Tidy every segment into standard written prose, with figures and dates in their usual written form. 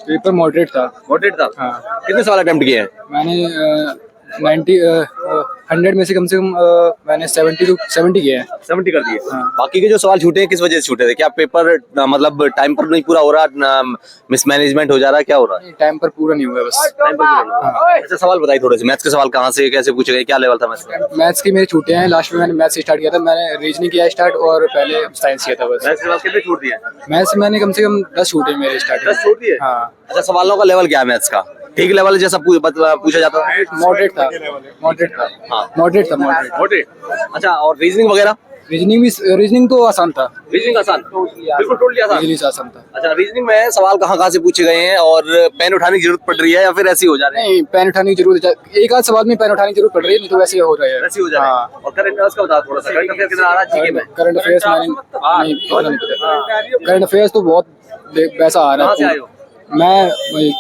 Paper moderate था। Moderate था। हाँ। कितने सवाल अटेम्प्ट किए हैं? मैंने 100 में से कम मैंने 70 किए हैं। 70 कर दिए। हाँ। बाकी के जो सवाल छूटे हैं किस वजह से छूटे थे? क्या पेपर मतलब टाइम पर नहीं पूरा हो रहा, मिसमैनेजमेंट हो जा रहा है, क्या हो रहा है? टाइम पर पूरा नहीं हुआ बस। टाइम पर पूरा नहीं हुआ। अच्छा सवाल बताइए थोड़े से, मैथ्स के सवाल कहाँ से कैसे पूछे गए, क्या लेवल था मैथ्स का? मैथ्स की मेरे छूटे हैं। लास्ट में मैंने मैथ्स स्टार्ट किया था। मैंने रीजनिंग किया स्टार्ट और पहले साइंस किया था बस। मैथ्स के सवाल कितने छूट दिए? मैथ्स मैंने कम से कम 10 छूटे मेरे स्टार्ट। 10 छूट दिए। हाँ। अच्छा सवालों का लेवल क्या है मैथ्स का? ठीक लेवल जैसा पूछा जाता है? मॉडरेट था। मॉडरेट था। हाँ। मॉडरेट था। मॉडरेट। मॉडरेट। अच्छा और रीजनिंग वगैरह? रीजनिंग तो आसान था। रीजनिंग आसान, बिल्कुल टोटली आसान। रीजनिंग आसान था। अच्छा रीजनिंग में सवाल कहाँ से पूछे गए हैं और पेन उठाने की जरूरत पड़ रही है या फिर ऐसे ही हो जा रहे हैं? नहीं, पेन उठाने की जरूरत है। एक आध सवाल में पेन उठाने की जरूरत पड़ रही है, नहीं तो वैसे ही हो रहा है। वैसे ही हो जा रहा है। हाँ। और करंट अफेयर्स का बताओ थोड़ा सा, करंट अफेयर कितना आ रहा है जीके में? करंट अफेयर्स मैंने नहीं पता। करंट अफेयर्स तो बहुत वैसा आ रहा कहाँ से है। आए हो? मैं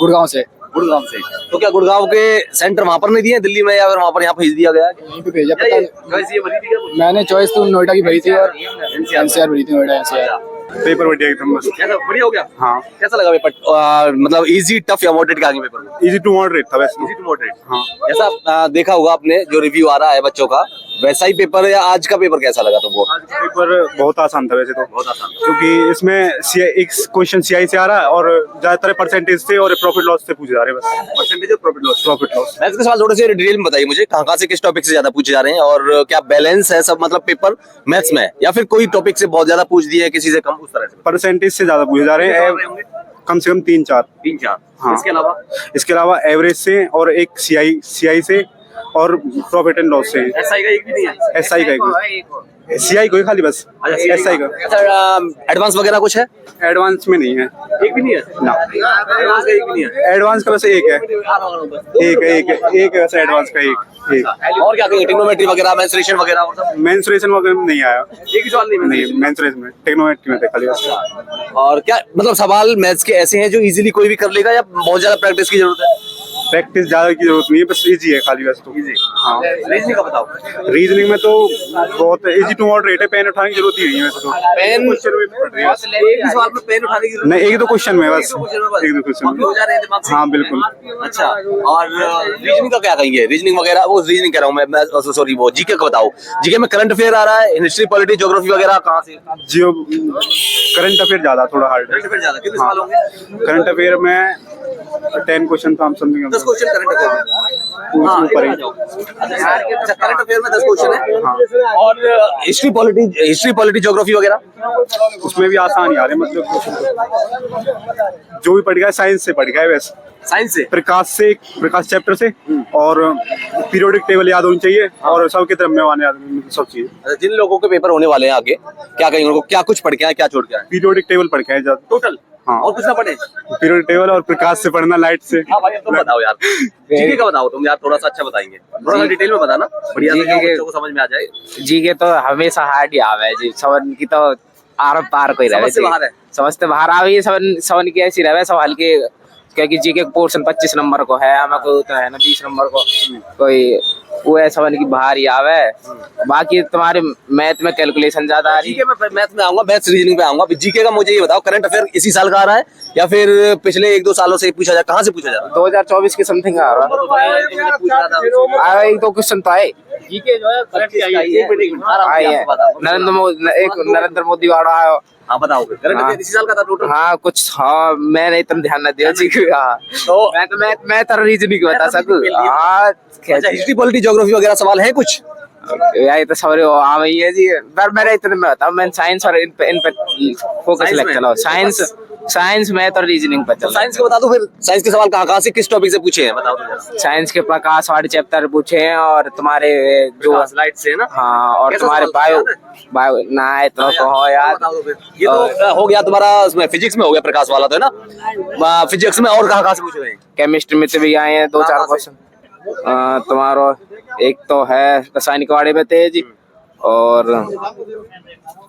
गुड़गांव से। गुड़गांव से। तो क्या गुड़गांव के सेंटर वहाँ पर नहीं दिए दिल्ली में या फिर वहाँ पर यहाँ भेज दिया गया? यहीं पे भेजा पता नहीं। चॉइस ये भरी थी क्या? मैंने चॉइस तो नोएडा की भरी थी और एनसीआर भरी थी। नोएडा एनसीआर। पेपर बढ़िया एकदम बस। कैसा बढ़िया हो गया? हाँ। कैसा लगा पेपर? मतलब इजी टफ या मॉडरेट का आगे पेपर? इजी टू मॉडरेट था वैसे। Easy to moderate. हाँ। जैसा देखा होगा आपने जो रिव्यू आ रहा है बच्चों का, वैसा ही पेपर है या आज का पेपर कैसा लगा तुमको? आज का पेपर बहुत आसान था वैसे तो। बहुत आसान। क्योंकि इसमें एक क्वेश्चन सीआई से आ रहा है और ज्यादातर परसेंटेज से और प्रॉफिट लॉस से पूछे जा रहे हैं बस। परसेंटेज और profit loss. Profit loss. Maths के सवाल थोड़े से डिटेल में बताइए मुझे, कहाँ से किस टॉपिक से ज्यादा पूछे जा रहे हैं और क्या बैलेंस है सब, मतलब पेपर मैथ्स में, या फिर कोई टॉपिक से बहुत ज्यादा पूछ दिए किसी से कम, उस तरह से? परसेंटेज से ज्यादा पूछे जा रहे हैं, कम से कम 3-4। हाँ। इसके अलावा एवरेज से और एक सीआई से और प्रॉफिट एंड लॉस से। एसआई का एक भी नहीं है? एसआई का एक, सीआई कोई खाली बस। एसआई का एडवांस वगैरह कुछ है? एडवांस में नहीं है, एक भी नहीं है ना। एडवांस का एक भी नहीं है। एडवांस का वैसे एक है। एक है वैसे एडवांस का एक। और क्या कहेंगे, टेक्नोमेट्री वगैरह, मेंसुरेशन वगैरह और सब? मेंसुरेशन वगैरह में नहीं आया। एक ही सवाल नहीं, मेंसुरेशन में, टेक्नोमेट्री में थे खाली बस। और क्या मतलब सवाल मैथ्स के ऐसे हैं जो इजीली कोई भी कर लेगा या बहुत ज्यादा प्रैक्टिस की जरूरत है? प्रैक्टिस ज्यादा की जरूरत नहीं है, बस इजी है खाली बस तो। इजी। हाँ। रीजनिंग का बताओ। रीजनिंग में तो बहुत इजी टू मॉडरेट है, पेन उठाने की जरूरत ही नहीं है वैसे तो। पेन क्वेश्चन में पड़ रही है बस। एक ही सवाल में पेन उठाने की जरूरत नहीं, एक दो क्वेश्चन में बस। एक दो क्वेश्चन हो जा रहे हैं दिमाग से। हाँ बिल्कुल। अच्छा और रीजनिंग का क्या कहेंगे? रीजनिंग वगैरह, वो रीजनिंग कह रहा हूँ मैं, सॉरी वो जीके का बताओ। जीके में करंट अफेयर आ रहा है, हिस्ट्री पॉलिटी ज्योग्राफी वगैरह कहाँ से? जियो करंट अफेयर ज्यादा थोड़ा हार्ड है। करंट अफेयर ज्यादा कितने सवाल होंगे? करंट अफेयर में 10 क्वेश्चन था, हम समथिंग 10 क्वेश्चन करंट अफेयर में। हाँ, ऊपर ही। अच्छा करंट अफेयर में 10 क्वेश्चन है। और हिस्ट्री पॉलिटी ज्योग्राफी वगैरह उसमें भी आसान ही आ रहे मतलब क्वेश्चन जो भी पढ़ गया साइंस से पढ़ गया है वैसे। साइंस से? प्रकाश चैप्टर से और पीरियोडिक टेबल याद होनी चाहिए और सबके तरफ में आने सब चीजें। जिन लोगों के पेपर होने वाले हैं आगे, क्या कहेंगे उनको, क्या कुछ पढ़ के आए, क्या छोड़ के आए? पीरियोडिक टेबल पढ़ के आए ज्यादा टोटल। हाँ। और कुछ ना पढ़े? पीरियोडिक टेबल और प्रकाश से पढ़ना, लाइट से। हाँ भाई तुम बताओ यार, जीके का बताओ तुम यार, थोड़ा सा अच्छा बताएंगे, थोड़ा सा डिटेल में बताना, बढ़िया से बच्चों को समझ में आ जाए। जीके तो हमेशा हार्ड ही आवे जी, सवन की तो आर पार कोई रहे, समझ से बाहर है। समझते बाहर आवे, सवन की ऐसी रहे सब हल्के, क्योंकि जीके पोर्शन 25 नंबर को है, हमें कोई तो है ना 20 नंबर को, कोई वो है सवन की बाहर ही आवे। बाकी तुम्हारे मैथ में कैलकुलेशन ज्यादा आ रही है। जीके में मैथ में आऊंगा, मैथ्स रीजनिंग पे आऊंगा। जीके का मुझे ये बताओ, करंट अफेयर इसी साल का आ रहा है या फिर पिछले 1-2 सालों से पूछा जा, कहाँ से पूछा जा रहा है? 2024 के समथिंग आ रहा है। एक दो क्वेश्चन तो आए जीके जो है करंट आए हैं। नरेंद्र मोदी वाला आयो। हाँ बताओ, करंट अफेयर इसी साल का था टोटल? हाँ कुछ, हाँ मैंने इतना ध्यान न दिया जी। हाँ तो मैं तो रीजनिंग बता सकूं। हाँ अच्छा हिस्ट्री पॉलिटी ज्योग्राफी वगैरह सवाल है कुछ? यार तो सवाल आम ही है जी, पर मेरे इतने में बताऊं, मैं साइंस और इन पे फोकस लग चला, साइंस मैथ और रीजनिंग पर चला। साइंस के बता दो फिर, साइंस के सवाल कहाँ से किस टॉपिक से पूछे हैं बताओ तो। साइंस के प्रकाश वाले चैप्टर पूछे हैं और तुम्हारे जो लाइट से ना। हाँ, और तुम्हारे बायो ना इतना तो हो यार। ये तो हो गया तुम्हारा, उसमें फिजिक्स में हो गया प्रकाश वाला तो है ना। फिजिक्स में और कहाँ से पूछे गए? केमिस्ट्री में तो भी आए हैं 2-4 क्वेश्चन। तुम्हारा एक तो है रासायनिक वाले में थे जी, और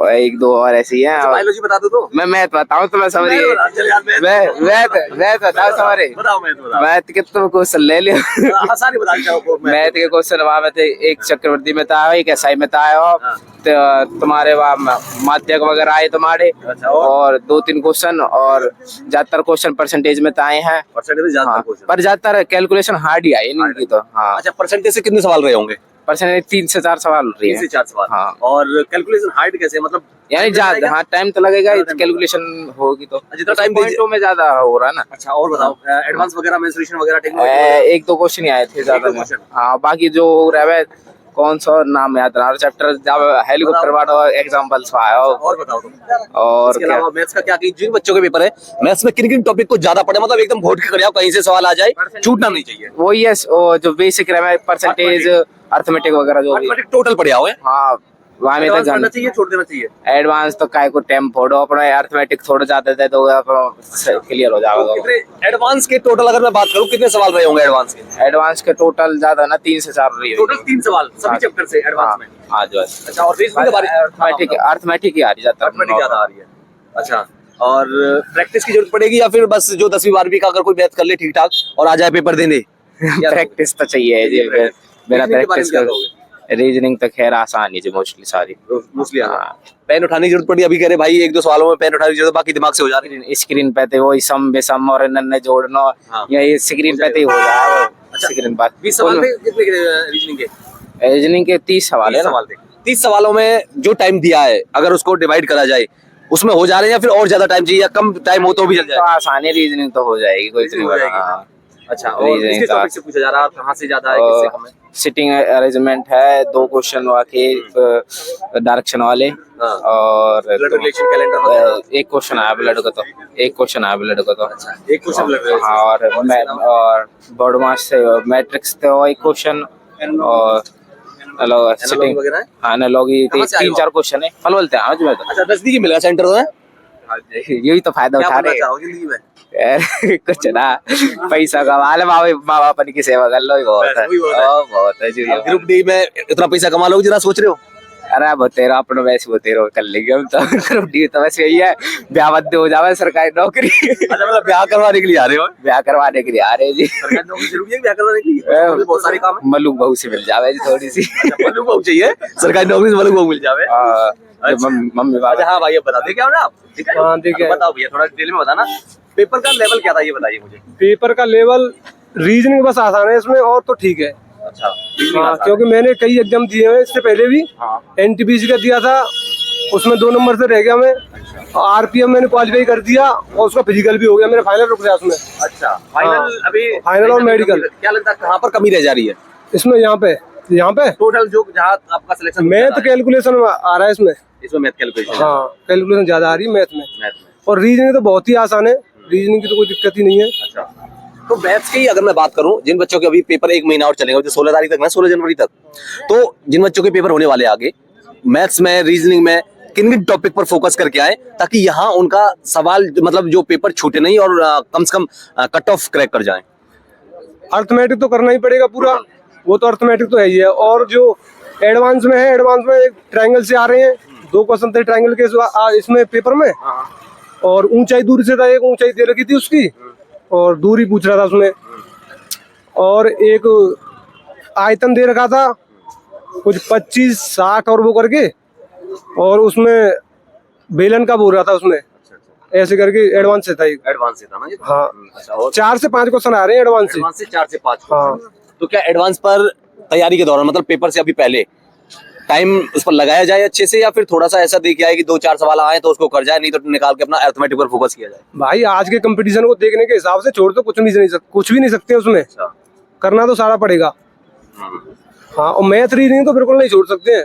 एक दो और ऐसी हैं। बायोलॉजी बता दो तो। मैं मैथ बताऊं तो मैं समझ चल यार, मैथ बताओ समझे। बताओ मैथ बताओ। मैथ के तुम क्वेश्चन ले लियो। आसानी बता चाहो मैथ के क्वेश्चन वहां में थे, एक चक्रवर्ती में था, एक एसआई में था, और हाँ। तुम्हारे वहाँ माध्यक वगैरह आए तुम्हारे। अच्छा, और 2-3 क्वेश्चन, और ज्यादातर क्वेश्चन परसेंटेज में तो आए हैं। परसेंटेज ज्यादा हाँ, क्वेश्चन। पर ज्यादातर कैलकुलेशन हार्ड ही आई इनकी तो। हाँ, अच्छा, परसेंटेज से कितने सवाल रहे होंगे? परसेंटेज 3 से 4 सवाल रही 3 है। से 4 सवाल। हाँ। और कैलकुलेशन हार्ड कैसे, मतलब यानी ज्यादा, हाँ टाइम तो लगेगा, कैलकुलेशन होगी तो जितना टाइम पॉइंटों में ज्यादा हो रहा है ना। अच्छा, और बताओ एडवांस वगैरह, मेंसुरेशन वगैरह, टेक्निक। 1-2 क्वेश्चन ही आए थे ज्यादा में। question? हाँ, बाकी जो रहे कौन सा नाम याद रहा चैप्टर, जब हेलीकॉप्टर वाला एग्जांपल्स आया। और बताओ तुम। और इसके अलावा मैथ्स का क्या, कि जिन बच्चों के पेपर है मैथ्स में किन किन टॉपिक को ज्यादा पढ़े, मतलब एकदम घोट के कर आओ, कहीं से सवाल आ जाए छूटना नहीं चाहिए। वो ये जो बेसिक रहे परसेंटेज, अर्थमेटिक वगैरह जो भी। टोटल पढ़े आओ। हाँ, वहाँ में एडवांस तो करना चाहिए, छोड़ देना चाहिए। एडवांस तो काय को टाइम फोड़ो, अपने अर्थमेटिक थोड़े जाते थे तो क्लियर हो जाएगा। कितने एडवांस के टोटल अगर मैं बात करूं, कितने सवाल रहे होंगे एडवांस के? एडवांस के टोटल ज्यादा ना 3 से 4 रही है। टोटल 3 सवाल सभी चैप्टर से एडवांस में। हाँ जो है। अच्छा, और रीजनिंग के बारे में? अर्थमेटिक ही आ रही जाता है। अर्थमेटिक ज्यादा आ रही है। अच्छा, और प्रैक्टिस की जरूरत पड़ेगी या फिर बस जो 10वीं 12वीं का अगर कोई मैथ कर ले ठीक ठाक और आ जाए पेपर देने? प्रैक्टिस तो चाहिए जी, बिना प्रैक्टिस रीजनिंग तो खैर आसान ही है मोस्टली सारी। मोस्टली पेन उठाने की जरूरत पड़ी, अभी कह रहे भाई 1-2 सवालों में पेन उठाने की जरूरत, बाकी दिमाग से हो जा रही है। स्क्रीन पे थे वही सम बेसम और नन्हे जोड़ना, हाँ। यही स्क्रीन पे ही हो जाएगा। अच्छा, स्क्रीन पर 20 सवाल थे कितने रीजनिंग के? रीजनिंग के 30 सवाल है ना। 30 सवालों में जो टाइम दिया है अगर उसको डिवाइड करा जाए उसमें हो जा रहे हैं, या फिर और ज्यादा टाइम चाहिए, या कम टाइम हो तो भी चल तो जाए? आसानी रीजनिंग तो हो जाएगी, कोई Reasoning नहीं हो जाएगी। हाँ। अच्छा, और किस टॉपिक से पूछा जा रहा है, कहाँ से ज्यादा है, किससे कम है? सिटिंग अरेंजमेंट है, 2 क्वेश्चन वाके डायरेक्शन वाले, हाँ। और ब्लड रिलेशन, कैलेंडर। 1 क्वेश्चन आया ब्लड का तो, 1 क्वेश्चन आया ब्लड का तो। अच्छा, 1 क्वेश्चन ब्लड रिलेशन। हाँ, और बॉडी मास से मैट्रिक्स थे 1 क्वेश्चन, और एनालॉजी वगैरह है? हाँ एनालॉजी कहाँ से आए हो 3-4 क्वेश्चन है, फल बोलते हैं आज में तो। अच्छा, नजदीकी मिलेगा सेंटर है? यही तो फायदा क्या उठा बनना रहे चाहो जिंदगी में? कुछ ना, पैसा कमा ले, माँ बाप की सेवा कर लो, बहुत है। वही बहुत है। बहुत है जी। अब ग्रुप डी में इतना पैसा कमा लोगे जितना सोच रहे हो? अरे बतेरा अपना वैसे बतेरा कर लेंगे हम तो। ग्रुप डी तो वैसे यही है, ब्याह बद्दे हो जावे, सरकारी नौकरी। अच्छा, मतलब ब्याह करवाने के लिए आ रहे हो? ब्याह करवाने के लिए आ रहे जी। सरकारी नौकरी जरूरी है ब्याह करवाने के लिए? बहुत सारे काम है। मलूक बहू से मिल जावे जी थोड़ी सी। अच्छा, मलूक बहू चाहिए, सरकारी नौकरी से मलूक बहू मिल जावे। जो मम्मी अच्छा, पापा। हाँ भाई, अब बता दे क्या हो ना आप? ठीक है, हाँ, ठीक है। बताओ भैया, थोड़ा डिटेल में बताना। पेपर का लेवल क्या था ये बताइए मुझे। पेपर का लेवल रीजनिंग बस आसान है इसमें, और तो ठीक है। अच्छा, हाँ, क्योंकि मैंने कई एग्जाम दिए हैं इससे पहले भी। हाँ। एनटीपीसी का दिया था, उसमें 2 नंबर से रह गया मैं। आरपीएम मैंने क्वालिफाई कर दिया, और उसका फिजिकल भी हो गया, मेरा फाइनल रुक गया उसमें। अच्छा, फाइनल हाँ। अभी फाइनल और मेडिकल। क्या लगता है कहाँ पर कमी रह जा रही है इसमें यहाँ पे टोटल जो जहाँ आपका सिलेक्शन? मैथ कैलकुलेशन आ रहा है इसमें। इसमें मैथ कैलकुलेशन। हाँ, कैलकुलेशन ज्यादा आ रही है मैथ में, मैथ में। और रीजनिंग तो बहुत ही आसान है, रीजनिंग की तो कोई दिक्कत ही नहीं है। अच्छा, तो मैथ्स की अगर मैं बात करूं, जिन बच्चों के अभी पेपर 1 महीना और चलेगा, 16 तारीख तक ना, 16 जनवरी तक, तो जिन बच्चों के पेपर होने वाले आगे मैथ्स में, रीजनिंग में, किन किन टॉपिक पर फोकस करके आए ताकि यहाँ उनका सवाल मतलब जो पेपर छूटे नहीं और कम से कम कट ऑफ क्रैक कर जाए? अर्थमेटिक तो करना ही पड़ेगा पूरा, वो तो अर्थमेटिक तो है ही है। और जो एडवांस में है, एडवांस में एक ट्रायंगल से आ रहे हैं, 2 क्वेश्चन थे ट्रायंगल के इसमें पेपर में। और ऊंचाई दूरी से था, एक ऊंचाई दे रखी थी उसकी, और दूरी पूछ रहा था उसमें, और एक आयतन दे रखा था कुछ 25, 60 और वो करके, और उसमें बेलन का बोल रहा था उसमें, ऐसे करके एडवांस से था एक। एडवांस से था ना ये? हाँ। अच्छा, और 4 से 5 क्वेश्चन आ रहे हैं एडवांस से। एडवांस से 4 से 5। हाँ। तो क्या एडवांस पर तैयारी के दौरान, मतलब पेपर से अभी पहले टाइम उस पर लगाया जाए अच्छे से, या फिर थोड़ा सा ऐसा देखिए आए कि 2-4 सवाल आए तो उसको कर जाए, नहीं तो निकाल के अपना अर्थमेटिक पर फोकस किया जाए? भाई आज के कंपटीशन को देखने के हिसाब से छोड़ तो कुछ भी नहीं सकते उसमें, अच्छा। करना तो सारा पड़ेगा। हाँ, और मैथ रीजनिंग तो बिल्कुल नहीं छोड़ सकते हैं,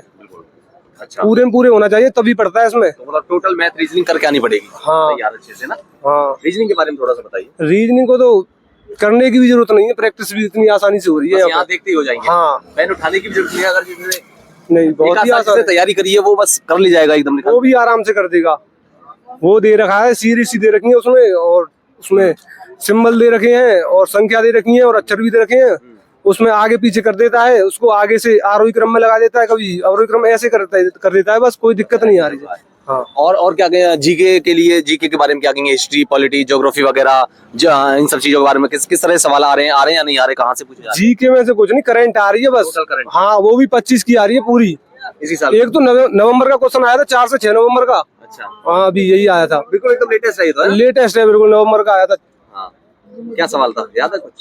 अच्छा, पूरे में पूरे होना चाहिए, तभी पड़ता है इसमें। तो मतलब टोटल मैथ रीजनिंग करके आनी पड़ेगी। हाँ। तैयार अच्छे से ना। हाँ, रीजनिंग के बारे में थोड़ा सा बताइए। रीजनिंग को तो करने की भी जरूरत नहीं है, प्रैक्टिस भी इतनी आसानी से हो रही है बस यहाँ यहाँ पे। देखते ही हो जाएंगे। हाँ। पेन उठाने की भी जरूरत नहीं है, अगर जिसने नहीं, बहुत ही आसान है। तैयारी करी है वो बस कर ली जाएगा एकदम निकाल। वो भी आराम से कर देगा। वो दे रखा है, सीरीज दे रखी है उसमें, और उसमें सिंबल दे रखे हैं, और संख्या दे रखी है, और अक्षर भी दे रखे हैं, उसमें आगे पीछे कर देता है, उसको आगे से आरोही क्रम में लगा देता है, कभी अवरोही क्रम में ऐसे कर देता है, बस कोई दिक्कत नहीं आ रही है। हाँ। और क्या कहें जीके के लिए, जीके के बारे में क्या कहेंगे? हिस्ट्री, पॉलिटी, ज्योग्राफी वगैरह इन सब चीजों के बारे में किस तरह सवाल आ रहे हैं या नहीं आ रहे, कहाँ से पूछे जा रहे जीके में से कुछ नहीं, करंट आ रही है बस। Total current। हाँ, वो भी 25 की आ रही है पूरी। हैं इसी साल? एक तो नवंबर का क्वेश्चन आया था, 4 से 6 नवंबर का। अच्छा, हाँ, अभी यही आया था, बिल्कुल एकदम लेटेस्ट है ये तो, है? लेटेस्ट है, बिल्कुल नवंबर का आया था। हाँ। क्या सवाल था, याद है कुछ?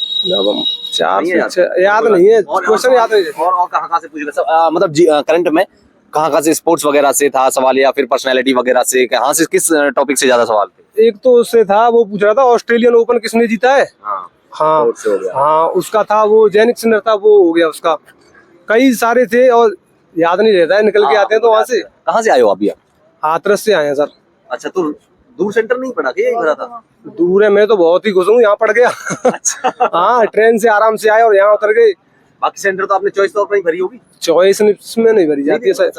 4 नहीं है से 6 याद नहीं है, क्वेश्चन याद नहीं है। और कहाँ से पूछ रहे सब? मतलब करंट में कहाँ से, स्पोर्ट्स वगैरह से था सवाल या फिर पर्सनालिटी वगैरह से, कहाँ से, किस टॉपिक से ज्यादा सवाल थे? एक तो उससे था, वो पूछ रहा था ऑस्ट्रेलियन ओपन किसने जीता है। हाँ, हाँ स्पोर्ट्स से हो गया। हाँ, उसका था, वो जैनिक सिन्नर था, वो हो गया उसका। कई सारे थे और याद नहीं रहता है, निकल के आते हैं तो वहां से। कहाँ से आए हो अभी आप? हाथरस से आए हैं सर। अच्छा, तो दूर सेंटर नहीं पड़ा क्या, यही भरा था? दूर है, मैं तो बहुत ही खुश हूँ, यहाँ पड़ गया। हाँ, ट्रेन से आराम से आए और यहाँ उतर गए। बाकी सेंटर तो आपने चॉइस तौर पर ही भरी होगी? चॉइस में नहीं भरी जाती है सर।